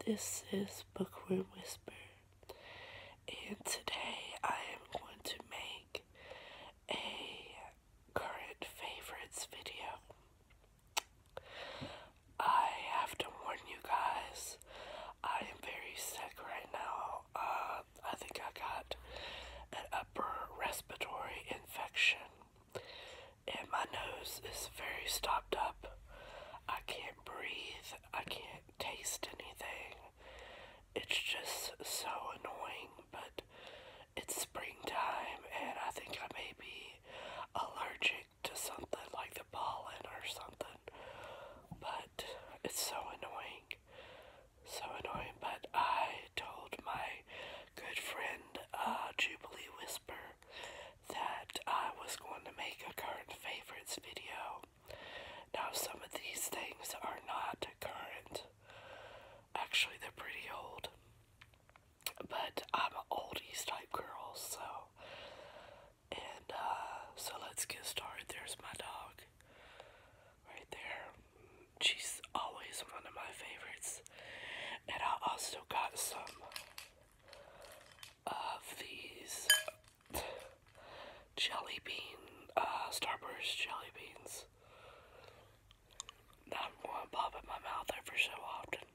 This is Bookworm Whisper, and today I am going to make a current favorites video. I have to warn you guys, I am very sick right now. I think I got an upper respiratory infection, and my nose is very stopped up. I can't breathe, I can't taste anything. It's just so annoying, but it's springtime and I think I may be allergic to something like the pollen or something. But it's so annoying. So annoying. But I told my good friend Jubilee Whisper that I was going to make a current favorites video. Now some of these things are not current. Actually, they're pretty old. But I'm an oldies type girl, so. And, so let's get started. There's my dog. Right there. She's always one of my favorites. And I also got some of these jelly bean, Starburst jelly beans. Now I'm going to pop in my mouth every so often.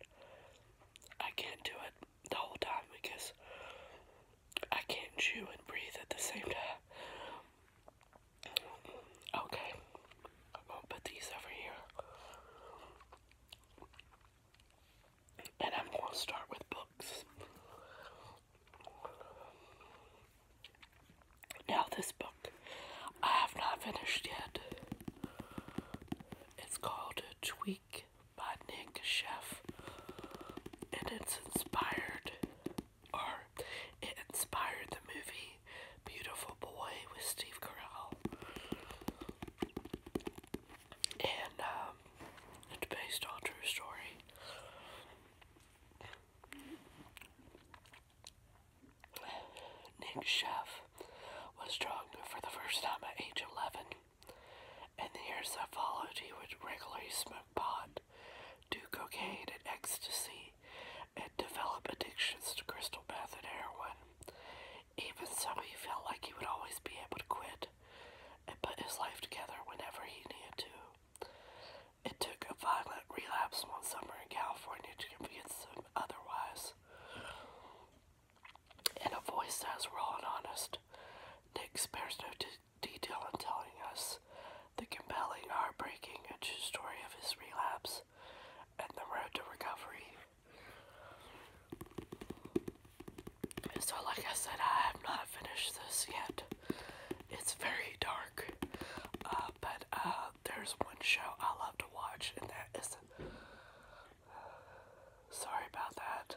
I can't do it the whole time because I can't chew and breathe at the same time. Okay, I'm gonna put these over here. And I'm gonna start with books. Now this book I have not finished yet. It's called Tweak by Nick Sheff. And it's inspired, or it inspired the movie Beautiful Boy with Steve Carell. And it's based on a true story. Nick Sheff was drunk for the first time at age 11. And the years that followed, he would regularly smoke pot, do cocaine and ecstasy, and develop addictions to crystal meth and heroin. Even so, he felt like he would always be able to quit and put his life together whenever he needed to. It took a violent relapse one summer in California to convince him otherwise. In a voice that's raw and honest, Nick spares no detail in telling us the compelling, heartbreaking, and true story of his relapse and the road to recovery. So like I said, I have not finished this yet. It's very dark, but there's one show I love to watch, and that is, sorry about that,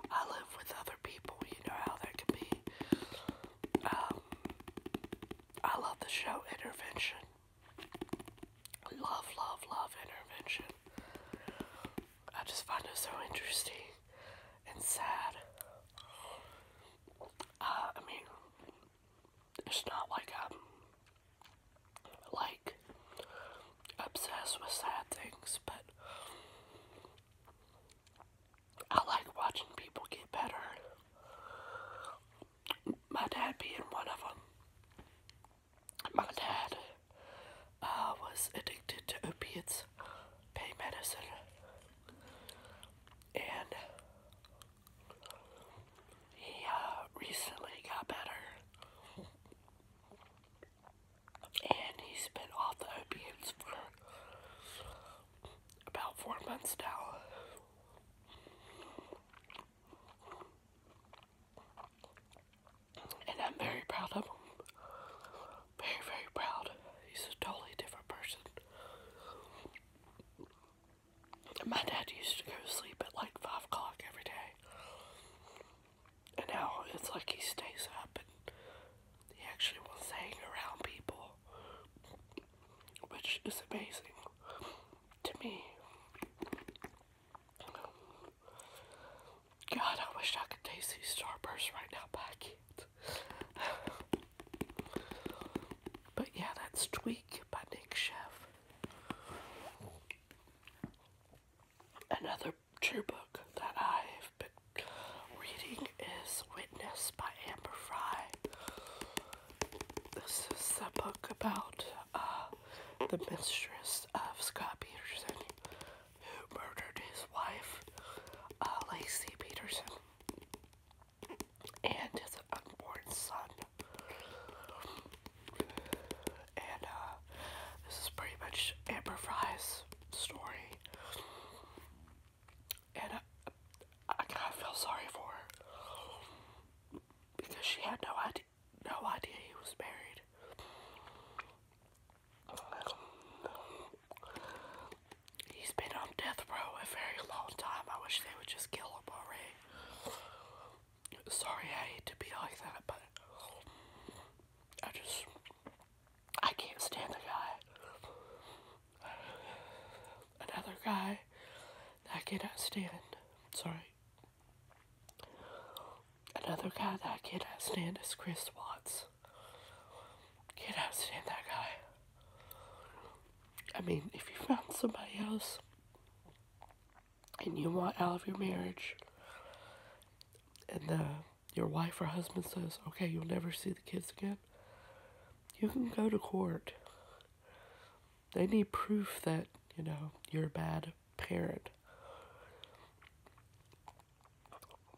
I live with other people, you know how that can be. I love the show Intervention. Love, love, love Intervention. I just find it so interesting and sad. I mean, it's not like I'm, like, obsessed with sad things, but I like watching people get better. My dad being one of them. My dad was addicted to opiates, pain medicine, and he recently got better, and he's been off the opiates for about 4 months now. And I'm very proud of him. Very, very proud. He's a totally different person. My dad used to go to sleep at like 5 o'clock every day. And now it's like he stays up and he actually wants to hang around people. Which is amazing to me. God, I wish I could taste these Starbursts right now, but I can't. But yeah, that's Tweak by Nick Sheff. Another true book that I This is a book about the mistress of Scott Peterson, who murdered his wife, Lacey Peterson, and his unborn son. And this is pretty much Amber Fry's story. And I kind of feel sorry for her because she had no idea he was married. He's been on death row a very long time. I wish they would just kill him already. Sorry, I hate to be like that, but I can't stand the guy. Another guy that I cannot stand. Sorry. Another guy that I cannot stand is Chris Watts. Cannot stand that guy. I mean, if you found somebody else and you want out of your marriage, and your wife or husband says, okay, you'll never see the kids again, you can go to court. They need proof that, you're a bad parent.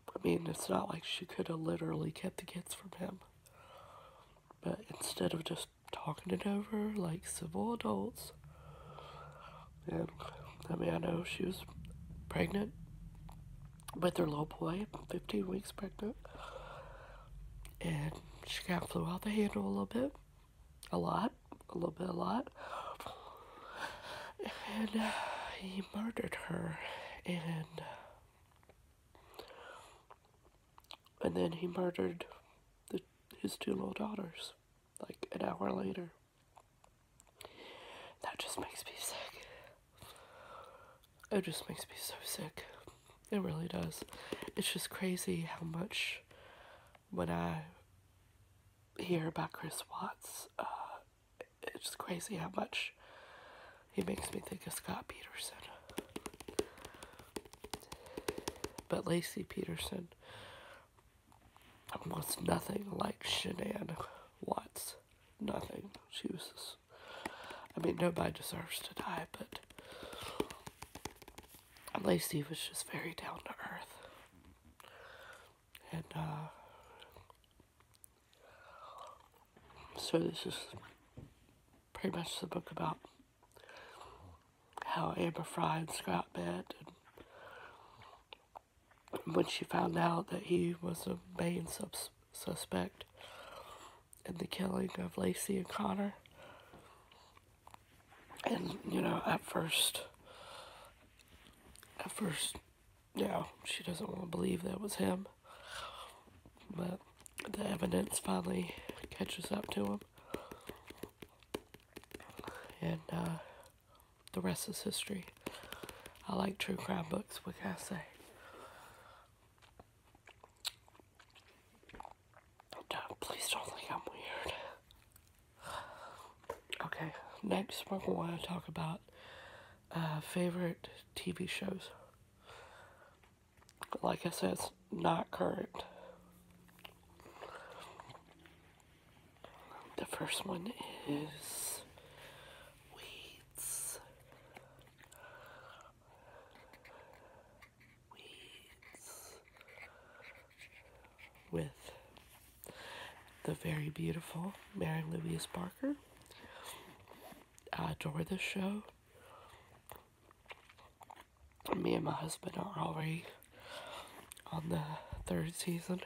I mean, it's not like she could have literally kept the kids from him. But instead of just talking it over like civil adults, and I mean, I know she was pregnant with her little boy, 15 weeks pregnant, and she kind of flew out the handle a little bit, a lot, and he murdered her, and then he murdered his two little daughters, like an hour later. That just makes me sick. It just makes me so sick. It really does. It's just crazy how much, when I hear about Chris Watts, it's just crazy how much he makes me think of Scott Peterson. But Lacey Peterson was nothing like Shanann Watts. Nothing. She was just, I mean, nobody deserves to die, but Lacey was just very down to earth. And, so this is pretty much the book about how Amber Fry and Scott met, and when she found out that he was a main suspect in the killing of Lacey and Connor. And, at first, she doesn't want to believe that was him. But the evidence finally catches up to him. And, the rest is history. I like true crime books, what can I say? Please don't think I'm weird. Okay, next we're going to talk about favorite TV shows. Like I said, it's not current. The first one is Weeds. With the very beautiful Mary Louise Parker. I adore this show. Me and my husband are already on the third season.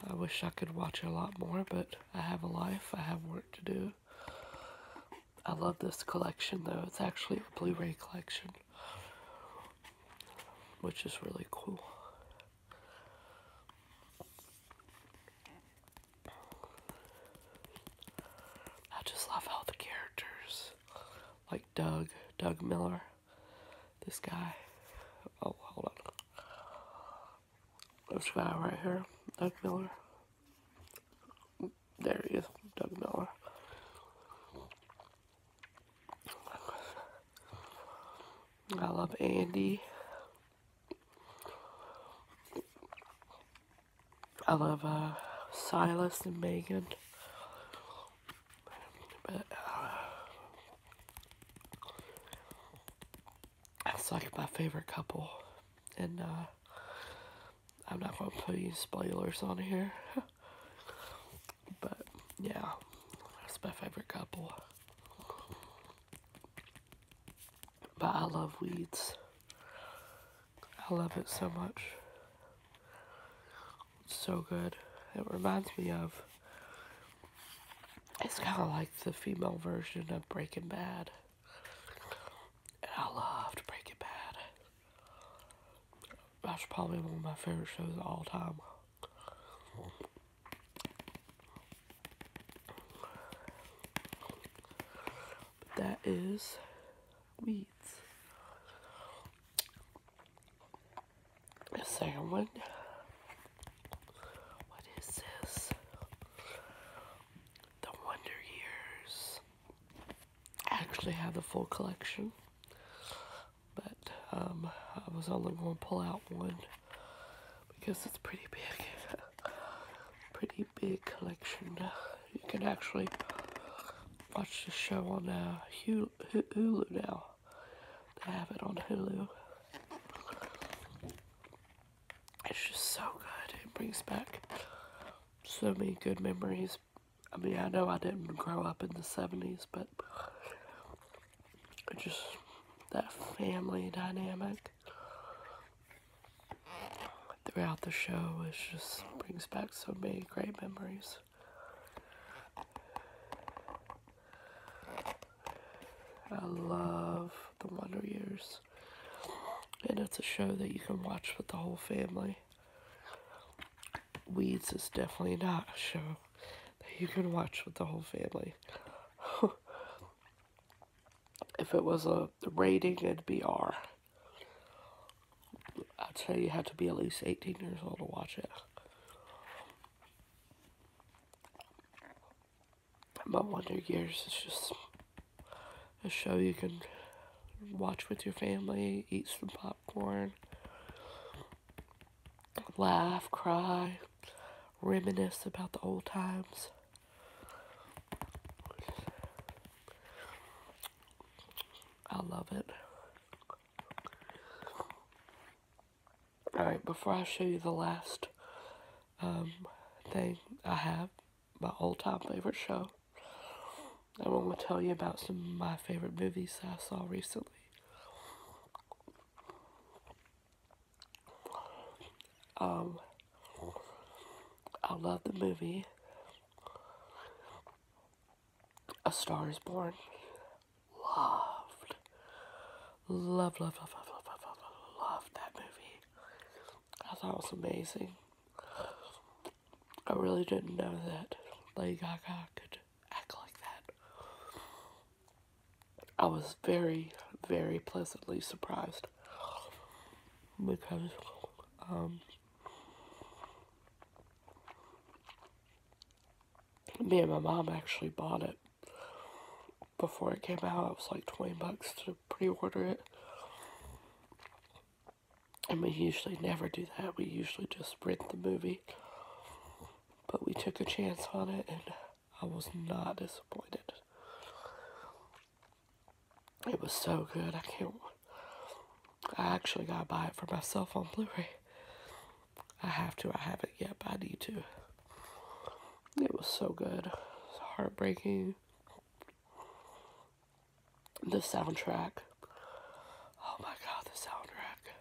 I wish I could watch a lot more, but I have a life, I have work to do. I love this collection though. It's actually a Blu-ray collection, which is really cool. I just love all the characters, like Doug Miller, this guy. Oh, hold on. This guy right here, Doug Miller. There he is, Doug Miller. I love Andy. I love Silas and Megan. It's like my favorite couple. And I'm not going to put any spoilers on here. But yeah, that's my favorite couple. But I love Weeds. I love it so much. It's so good. It reminds me of, it's kind of like the female version of Breaking Bad. And I loved Breaking Bad. That's probably one of my favorite shows of all time. But that is Weeds. The second one. What is this? The Wonder Years. I actually have the full collection. But I was only going to pull out one because it's pretty big. Pretty big collection. You can actually watch the show on Hulu now. They have it on Hulu. It's just so good. It brings back so many good memories. I mean, I know I didn't grow up in the 70s, but just that family dynamic throughout the show is just brings back so many great memories. I love The Wonder Years. And it's a show that you can watch with the whole family. Weeds is definitely not a show that you can watch with the whole family. If it was a rating, it'd be R. I'd say you have to be at least 18 years old to watch it. But Wonder Years is just a show you can watch with your family, eat some popcorn, laugh, cry, reminisce about the old times. I love it. Alright, before I show you the last thing I have, my all-time favorite show, I want to tell you about some of my favorite movies that I saw recently. I love the movie A Star is Born. Loved that movie. I thought it was amazing. I really didn't know that Lady Gaga could act like that. I was very, very pleasantly surprised because me and my mom actually bought it before it came out. It was like $20 to pre-order it. And we usually never do that. We usually just rent the movie. But we took a chance on it, and I was not disappointed. It was so good. I actually gotta buy it for myself on Blu-ray. I have to. I haven't yet, but I need to. It was so good. It was heartbreaking. The soundtrack. Oh my god, the soundtrack.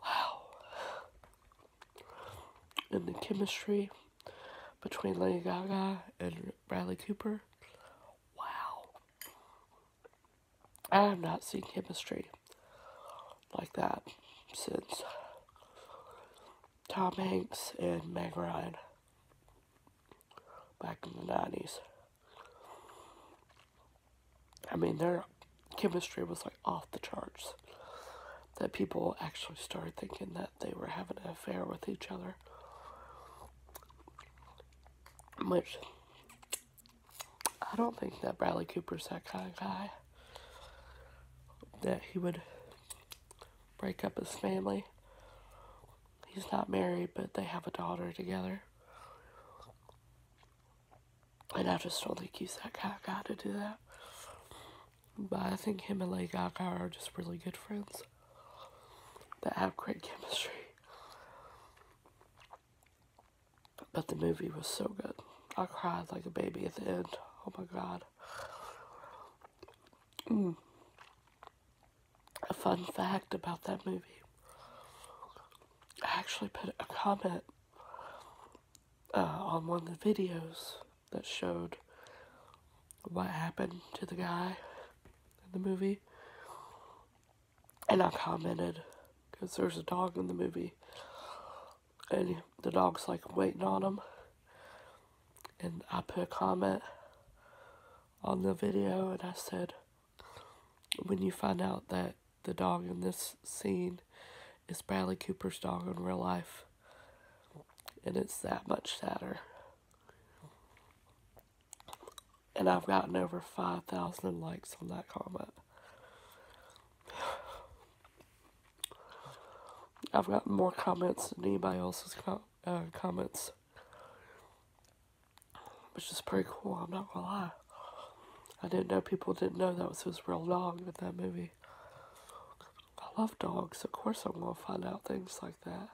Wow. And the chemistry between Lady Gaga and Bradley Cooper. Wow. I have not seen chemistry like that since Tom Hanks and Meg Ryan back in the 90s. I mean, their chemistry was like off the charts. That people actually started thinking that they were having an affair with each other. Which, I don't think that Bradley Cooper's that kind of guy. That he would break up his family. He's not married, but they have a daughter together. And I just don't think he's that kind of guy to do that. But I think him and Lady Gaga are just really good friends that have great chemistry. But the movie was so good. I cried like a baby at the end. Oh my god. A fun fact about that movie. I actually put a comment on one of the videos that showed what happened to the guy in the movie. And I commented, because there's a dog in the movie, and the dog's like waiting on him. And I put a comment on the video and I said, when you find out that the dog in this scene is Bradley Cooper's dog in real life, and it's that much sadder. And I've gotten over 5,000 likes on that comment. I've gotten more comments than anybody else's comments, which is pretty cool, I'm not gonna lie. I didn't know people didn't know that was his real dog in that movie. I love dogs, of course I'm gonna find out things like that.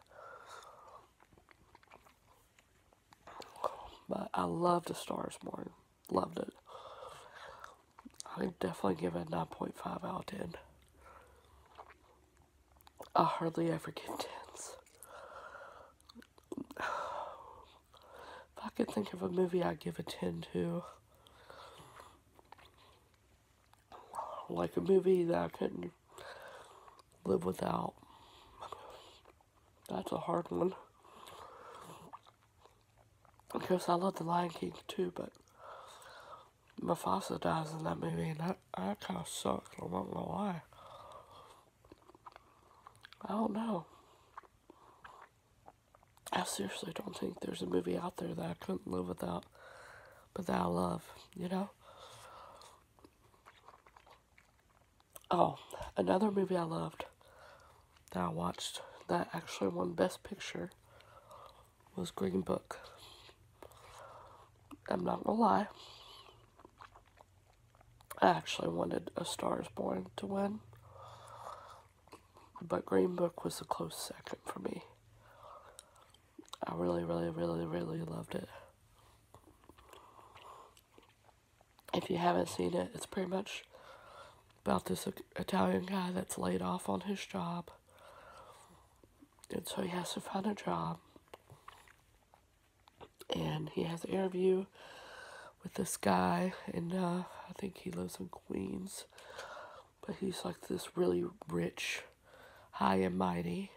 But I loved A Star is Born. Loved it. I'd definitely give it a 9.5 out of 10. I hardly ever give 10s. If I could think of a movie I'd give a 10 to, like a movie that I couldn't live without, that's a hard one. Because I love The Lion King too, but Mufasa dies in that movie, and that kind of sucked, I'm not gonna lie. I don't know. I seriously don't think there's a movie out there that I couldn't live without, but that I love, you know? Oh, another movie I loved that I watched that actually won Best Picture was Green Book. I'm not gonna lie. I actually wanted A Star is Born to win, but Green Book was a close second for me. I really, really, really, really loved it. If you haven't seen it, it's pretty much about this Italian guy that's laid off on his job. And so he has to find a job. And he has an interview with this guy, and I think he lives in Queens. But he's like this really rich, high and mighty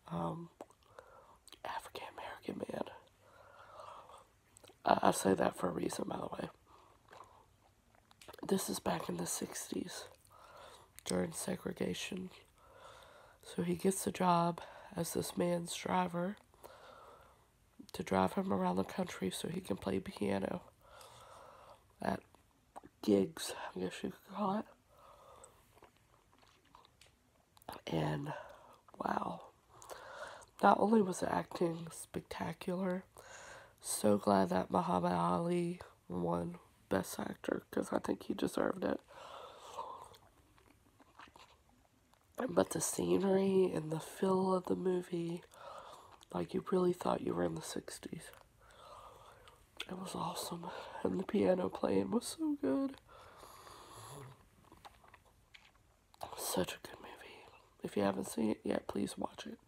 African American man. I say that for a reason, by the way. This is back in the 60s, during segregation. So he gets a job as this man's driver to drive him around the country so he can play piano at gigs, I guess you could call it. And wow, not only was the acting spectacular, so glad that Muhammad Ali won Best Actor, because I think he deserved it. But the scenery and the feel of the movie, like you really thought you were in the 60s. It was awesome. And the piano playing was so good. Such a good movie. If you haven't seen it yet, please watch it.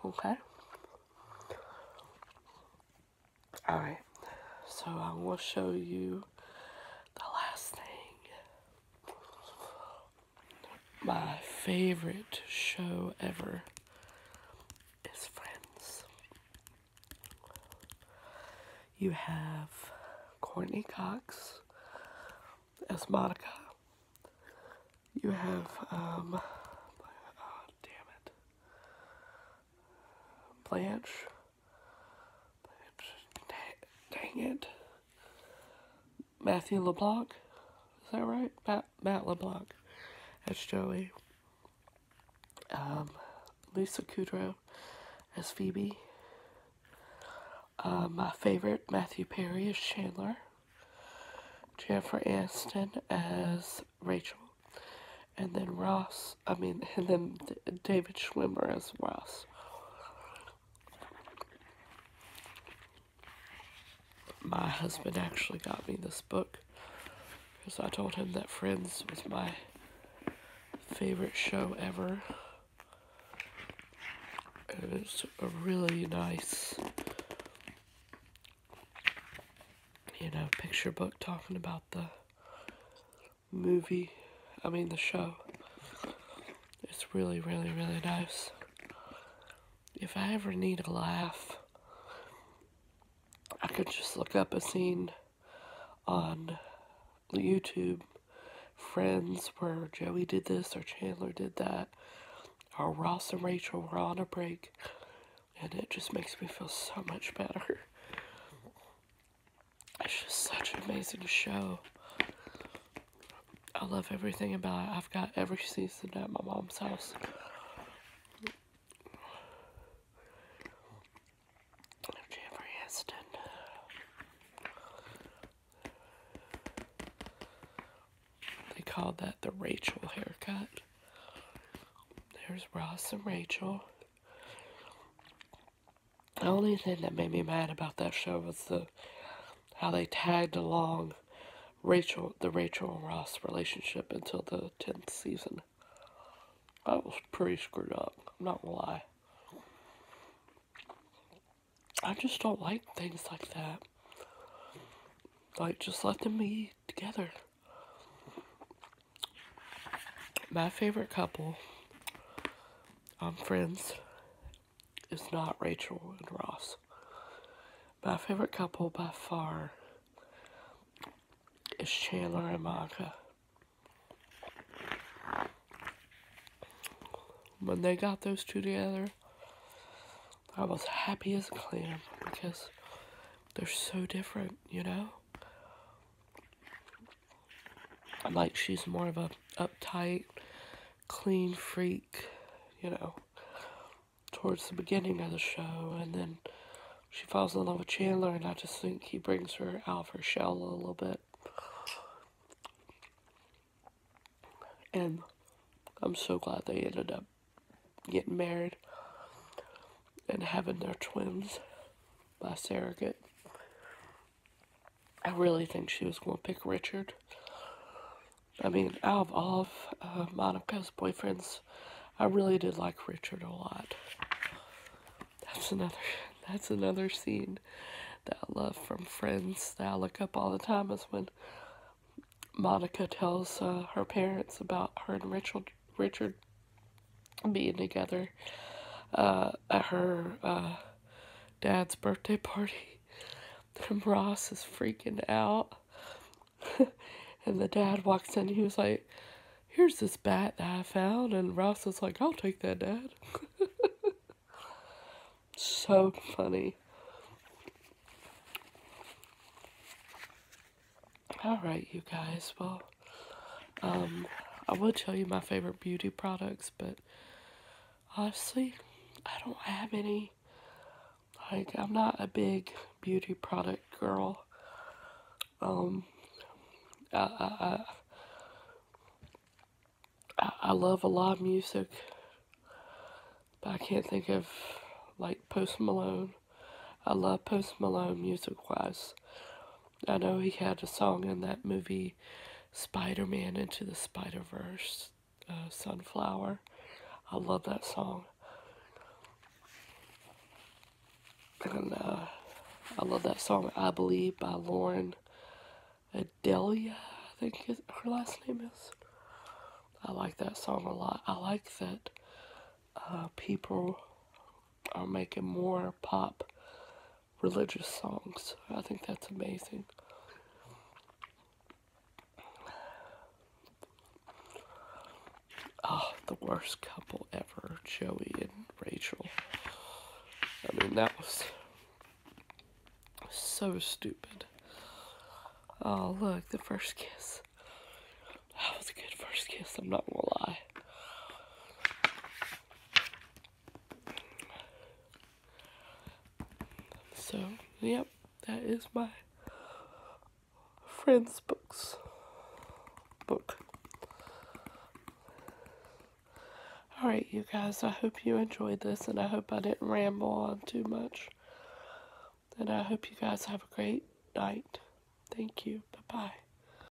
Okay? Alright. So I'm going to show you the last thing. My favorite show ever is Friends. You have Courtney Cox as Monica. You have, oh, damn it. Blanche. Dang it. Matthew LeBlanc. Is that right? Matt LeBlanc as Joey. Lisa Kudrow as Phoebe. My favorite, Matthew Perry as Chandler. Jennifer Aniston as Rachel, and then and then David Schwimmer as Ross. My husband actually got me this book because I told him that Friends was my favorite show ever. And it's a really nice, picture book talking about the the show. It's really, really, really nice. If I ever need a laugh, I could just look up a scene on YouTube, Friends, where Joey did this or Chandler did that, or Ross and Rachel were on a break, and it just makes me feel so much better. It's just such an amazing show. I love everything about it. I've got every season at my mom's house. Jennifer Aniston. They called that the Rachel haircut. There's Ross and Rachel. The only thing that made me mad about that show was how they tagged along the Rachel and Ross relationship until the 10th season. That was pretty screwed up, I'm not gonna lie. I just don't like things like that. Like, just let them be together. My favorite couple on Friends is not Rachel and Ross. My favorite couple by far is Chandler and Monica. When they got those two together, I was happy as a clam because they're so different, Like, she's more of a uptight, clean freak, towards the beginning of the show, and then she falls in love with Chandler, and I just think he brings her out of her shell a little bit. And I'm so glad they ended up getting married and having their twins by surrogate. I really think she was going to pick Richard. Out of all of Monica's boyfriends, I really did like Richard a lot. That's another scene that I love from Friends that I look up all the time, is when Monica tells her parents about her and Richard being together at her dad's birthday party. And Ross is freaking out. And the dad walks in, he was like, "Here's this bat that I found." And Ross is like, "I'll take that, Dad." So funny. Alright, you guys. Well, I would tell you my favorite beauty products, but honestly, I don't have any. Like, I'm not a big beauty product girl. I love a lot of music, but I can't think of, like, Post Malone. I love Post Malone music-wise. I know he had a song in that movie, Spider-Man Into the Spider-Verse, Sunflower. I love that song. And I love that song, I Believe, by Lauren Adelia, I think her last name is. I like that song a lot. I like that people are making more pop religious songs. I think that's amazing. Oh, the worst couple ever, Joey and Rachel. That was so stupid. Oh, look, the first kiss. That was a good first kiss, I'm not gonna lie. So, yep, that is my Friends book book. Alright, you guys, I hope you enjoyed this, and I hope I didn't ramble on too much. And I hope you guys have a great night. Thank you. Bye-bye.